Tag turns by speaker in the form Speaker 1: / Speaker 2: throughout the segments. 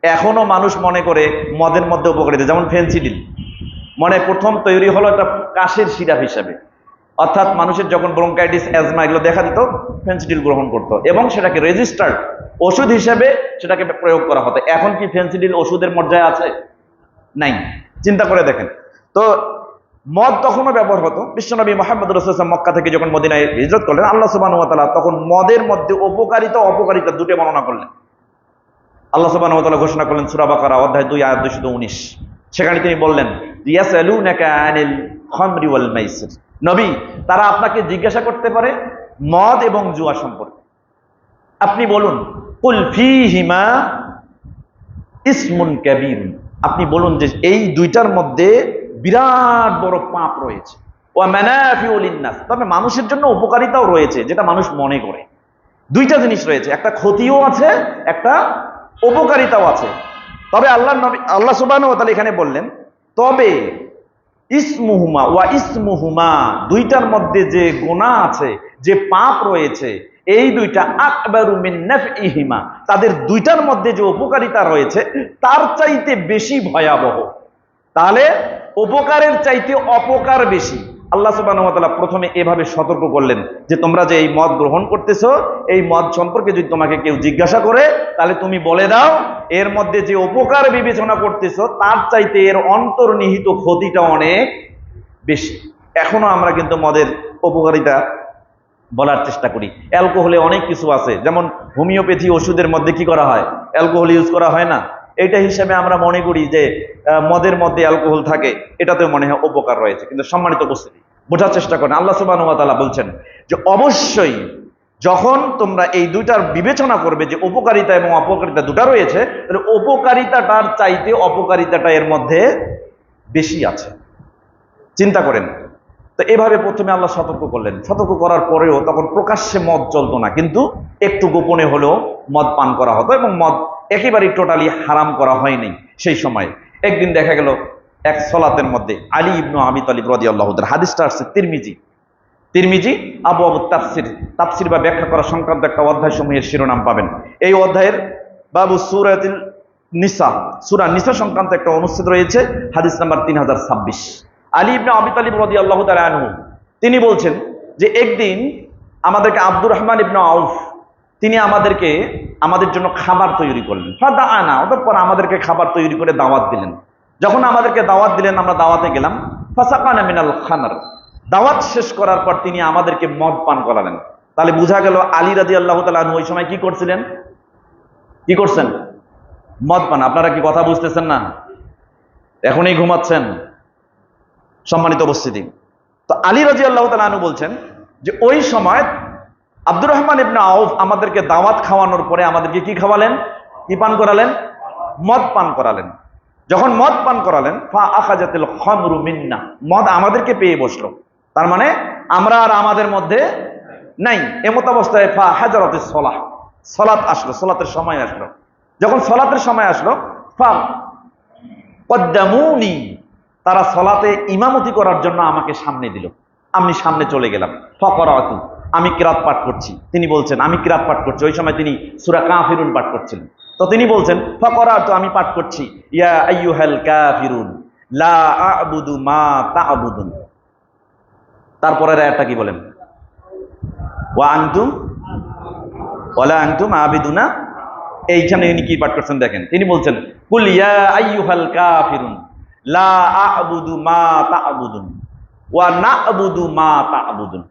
Speaker 1: এখনো মানুষ মনে করে মদের মধ্যে উপকারিতা, যেমন ফেন্সিডিল মানে প্রথম তৈরি হলো একটা কাশির সিরাপ হিসাবে, অর্থাৎ মানুষের যখন ব্রঙ্কাইটিস, অ্যাজমা এগুলো দেখা দিত ফেন্সিডিল গ্রহণ করতো এবং সেটাকে রেজিস্টার্ড ওষুধ হিসেবে সেটাকে প্রয়োগ করা হতো। এখন কি ফেন্সিডিল ওষুধের মর্যাদা আছে? নাই। চিন্তা করে দেখেন তো, মদ তখনও ব্যবহার হতো। বিশ্বনবী মুহাম্মদ রাসূলুল্লাহ সাল্লাল্লাহু আলাইহি ওয়াসাল্লাম মক্কা থেকে যখন মদিনায় হিজরত করলেন, আল্লাহ সুবহানাহু ওয়া তাআলা তখন মদের মধ্যে উপকারিতা অপকারিতা দুটো বর্ণনা করলেন। আল্লাহ সুবহানাহু ওয়া তাআলা ঘোষণা করলেন সূরা বাকারা অধ্যায় 2 আয়াত 219, সেখানে তিনি বললেন ইয়াসআলুনাকা আনিল খামরি ওয়াল মাইসির, নবী তারা আপনাকে জিজ্ঞাসা করতে পারে মদ এবং জুয়া সম্পর্কে, আপনি বলুন কুল ফীহিমা ইসমুন কাবীর, আপনি বলুন যে এই দুইটার মধ্যে বিরাট বড় পাপ রয়েছে, ওয়া মানাফিউ লিন-নাস, তবে মানুষের জন্য উপকারিতাও রয়েছে যেটা মানুষ মনে করে। দুইটা জিনিস রয়েছে, একটা ক্ষতিও আছে, একটা উপকারিতাও আছে। তবে আল্লাহ সুবহানাহু ওয়া তাআলা এখানে বললেন তবে ইসমুহুমা ওয়া ইসমুহুমা, দুইটার মধ্যে যে গুনাহ আছে, যে পাপ রয়েছে, এই দুইটা আকবারু মিন নাফইহিমা, তাদের দুইটার মধ্যে যে উপকারিতা রয়েছে তার চাইতে বেশি ভয়াবহ। তাহলে উপকারের চাইতে অপকার বেশি। আল্লাহ সুবহানাহু ওয়া তাআলা প্রথমে এভাবে সতর্ক করলেন যে তোমরা যে এই মদ গ্রহণ করতেছো, এই মদ সম্পর্কে যদি তোমাকে কেউ জিজ্ঞাসা করে তাহলে তুমি বলে দাও এর মধ্যে যে উপকার বিবেচনা করতেছো তার চাইতে এর অন্তর্নিহিত ক্ষতিটা অনেক বেশি। এখনো আমরা কিন্তু মদের উপকারিতা বলার চেষ্টা করি। অ্যালকোহলে অনেক কিছু আছে, যেমন হোমিওপ্যাথি ওষুধের মধ্যে কি করা হয়, অ্যালকোহল ইউজ করা হয় না, এটা হিসাবে আমরা মনে করি যে মদের মধ্যে অ্যালকোহল থাকে, এটাতেও মনে হয় উপকার রয়েছে। কিন্তু সম্মানিত উপস্থিতি, বোঝার চেষ্টা করেন আল্লাহ সুবহানাহু ওয়া তাআলা বলছেন যে অবশ্যই যখন তোমরা এই দুইটার বিবেচনা করবে যে উপকারিতা এবং অপকারিতা দুটা রয়েছে, তাহলে উপকারিতাটার চাইতে অপকারিতাটা এর মধ্যে বেশি আছে। চিন্তা করেন তো, এভাবে প্রথমে আল্লাহ সতর্ক করলেন। সতর্ক করার পরেও তখন প্রকাশ্যে মদ চলতো না, কিন্তু একটু গোপনে হলেও মদ পান করা হতো এবং মদ একেবারে টোটালি হারাম করা হয়নি সেই সময়। একদিন দেখা গেল এক সলাতের মধ্যে আলী ইবনে আবি তালিব রাদিয়াল্লাহু তাআলা, হাদিসটা আসছে তিরমিজি আবু তাফসির বা ব্যাখ্যা করা সংক্রান্ত একটা অধ্যায় সমূহের শিরোনাম পাবেন। এই অধ্যায়ের বাবু সূরাতুল নিসা, সূরা নিসা সংক্রান্ত একটা অনুচ্ছেদ রয়েছে, হাদিস নাম্বার 3026। আলী ইবনে আবি তালিব রাদিয়াল্লাহু তাআলা আনহু তিনি বলছেন যে একদিন আমাদেরকে আব্দুর রহমান ইবনে আউফ তিনি আমাদের জন্য খাবার তৈরি করলেন। ফাদাআনা, অতঃপর আমাদেরকে খাবার তৈরি করে দাওয়াত দিলেন। যখন আমাদেরকে দাওয়াত দিলেন আমরা দাওয়াতে গেলাম। ফাসাকানা মিনাল খামর, দাওয়াত শেষ করার পর তিনি আমাদেরকে মদ পান করালেন। তাহলে বোঝা গেল আলী রাদিয়াল্লাহু তাআলা আনহু ওই সময় কি করছেন? মদ পান। আপনারা কি কথা বুঝতেছেন না? এখনই ঘুমাচ্ছেন? সম্মানিত উপস্থিতি, তো আলী রাদিয়াল্লাহু তাআলা আনহু বলছেন যে ওই সময় আব্দুর রহমান ইবনে আউফ আমাদেরকে দাওয়াত খাওয়ানোর পরে আমাদেরকে কি খাওয়ালেন, কি পান করালেন? মদ পান করালেন। যখন মদ পান করালেন ফা আখাযাতিল খামরু মিন্না, মদ আমাদেরকে পেয়ে বসলো। তার মানে আমরা আর আমাদের মধ্যে নাই। এমত অবস্থায় ফা হাজারাতিস সালাহ, সালাত আসলো, সালাতের সময় আসলো। যখন সালাতের সময় আসলো ফা কদ্দামুনি, তারা সালাতে ইমামতি করার জন্য আমাকে সামনে দিল, আমি সামনে চলে গেলাম। ফাকরাতু, আমি কিরাত পাঠ করছি। তিনি বলছেন আমি কিরাত পাঠ করছি। ওই সময় তিনি সূরা কাফিরুন পাঠ করছিলেন। তো তিনি বলছেন ফাকরাতু, আমি পাঠ করছি ইয়া আইয়ুহাল কাফিরুন লা আ'বুদু মা তা'বুদুন। তারপরের আয়াতটা কি বলেন? ওয়া আনতুম ওয়ালা আনতুম আবিদুনা। এইখানে ইনি কি পাঠ করছেন দেখেন, তিনি বলছেন কুল ইয়া আইয়ুহাল কাফিরুন লা আ'বুদু মা তা'বুদুন ওয়া না'বুদু মা তা'বুদুন।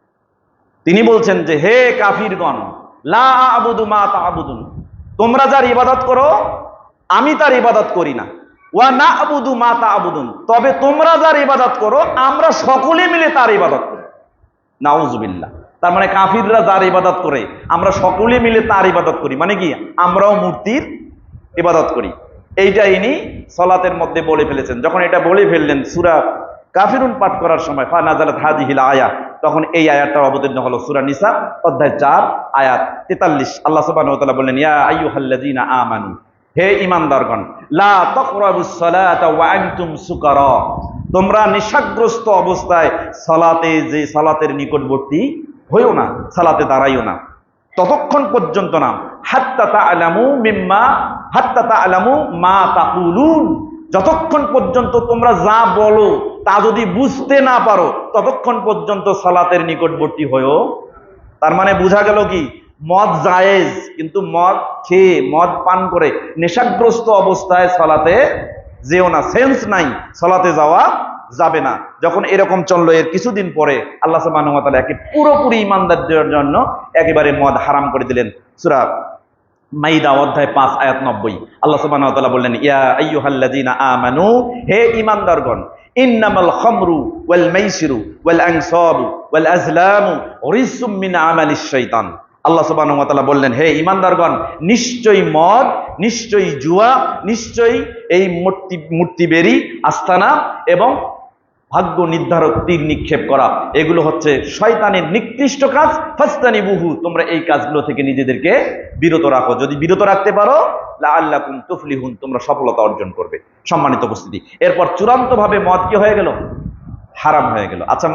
Speaker 1: তিনি বলছেন যে হে কাফিরগণ, লা আ'বুদু মা তা'বুদুন, তোমরা যার ইবাদত করো আমি তার ইবাদত করি না। ওয়া না'বুদু মা তা'বুদুন, তবে তোমরা যার ইবাদত করো আমরা সকলে মিলে তার ইবাদত করি। নাউজুবিল্লাহ। তার মানে কাফিররা যার ইবাদত করে আমরা সকলে মিলে তার ইবাদত করি, মানে কি আমরাও মূর্তির ইবাদত করি। এইটা ইনি সালাতের মধ্যে বলে ফেলেছেন। যখন এটা বলে ফেললেন সূরা কাফিরুন পাঠ করার সময় ফা নাযালাত হাযিহিল আয়া, তখন এই আয়াতটা অবতীর্ণ হলো সূরা নিসা অধ্যায় 4 আয়াত 43। আল্লাহ সুবহানাহু ওয়া তাআলা বললেন ইয়া আইয়ুহাল্লাযীনা আমানু, হে ঈমানদারগণ, লা তাকরাবুস সালাতা ওয়া আনতুম সুকারা, তোমরা নেশাগ্রস্ত অবস্থায় সালাতের নিকটবর্তী হইও না, সালাতে দাঁড়াইও না ততক্ষণ পর্যন্ত না হাত্তা তা'লামু মিম্মা হাত্তা তা'লামু মা তাকুলুন, যতক্ষণ পর্যন্ত তোমরা যা বলো তা যদি বুঝতে না পারো ততক্ষণ পর্যন্ত সালাতের নিকটবর্তী হয়ো। তার মানে বোঝা গেল কি, মদ জায়েজ, কিন্তু মদ খেয়ে মদ পান করে নেশাগ্রস্ত অবস্থায় সালাতে যেও না, সেন্স নাই, সালাতে যাওয়া যাবে না। যখন এরকম চললো, এর কিছুদিন পরে আল্লাহ সুবহানাহু ওয়া তাআলা একে পুরোপুরি ঈমানদারদের জন্য একেবারে মদ হারাম করে দিলেন। সূরা মাইদা অধ্যায় 5 আয়াত 90 আল্লাহ সুবহানাহু ওয়া তাআলা বললেন, ইয়া আইয়ুহাল্লাযীনা আমানু, হে ঈমানদারগণ, ইন্নামাল খামরু ওয়াল মাইসিরু ওয়াল আনসাবু ওয়াল আজলামু রিজসুম মিন আমালিশ শাইতান। আল্লাহ সুবহানাহু ওয়া তাআলা বললেন, হে ঈমানদারগণ, নিশ্চয়ই মদ, নিশ্চয়ই জুয়া, নিশ্চয়ই এই মূর্তি বেরি আস্তানা এবং ভাগ্য নির্ধারক তীর নিক্ষেপ করা, এগুলো হচ্ছে শয়তানের নিকৃষ্ট কাজ। ফাস্তানিবুহু, তোমরা এই কাজগুলো থেকে নিজেদেরকে বিরত রাখো। যদি বিরত রাখতে পারো, লাআল্লাকুম তুফলিহুন, তোমরা সফলতা অর্জন করবে। সম্মানিত উপস্থিতি, এরপর চূড়ান্তভাবে মদ কি হয়ে গেল? হারাম হয়ে গেল। আচ্ছা,